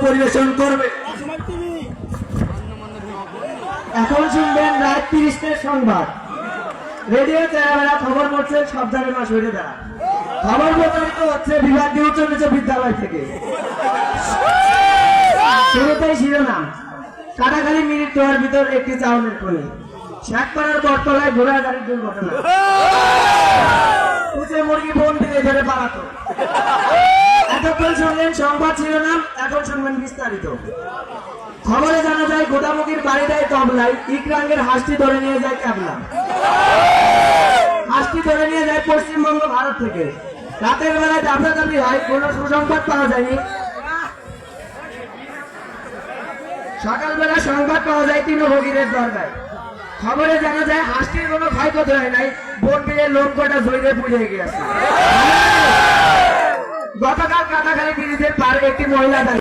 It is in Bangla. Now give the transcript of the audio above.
পরিবেশন করবে। এখন শুনবেন রাত 30টার সংবাদ। রেডিও চ্যানেলেরা খবর পড়ছে সাবধানে মাস হয়ে দেয়। খবর প্রচারিত হচ্ছে বিভাগীয় উচ্চ বিদ্যালয় থেকে। শুরুতেই শিরোনাম, কাটাখালী মিনিট দেওয়ার ভিতর একটি চাউলের খনি, শেখপাড়ার বটতলায় ঘোড়া গাড়ির দুর্ঘটনা, কুচে মুরগি বোন দিয়ে ধরে পালাতো। এতক্ষণ শুনলেন সংবাদ শিরোনাম, এখন শুনবেন বিস্তারিত। খবরে জানা যায় গোদামুখীর বাড়ি দেয় তবলায়, ইকরাঙ্গের হাঁসটি ধরে নিয়ে যায় ক্যাবলা। হাঁসটি ধরে নিয়ে যায় পশ্চিমবঙ্গ ভারত থেকে। রাতের বেলায় দাবি হয়, কোন সুসংবাদ পাওয়া যায়নি। সকালবেলা সংবাদ পাওয়া যায় তৃণভোগীদের দরকার। খবরে জানা যায় হাঁসটির কোনো ক্ষয়ক্ষতি হয় নাই, বোন মিলে লোক কটা জয়ীরে পুজো গিয়েছে। গতকাল কাটাখালী ব্রিজের পার একটি মহিলা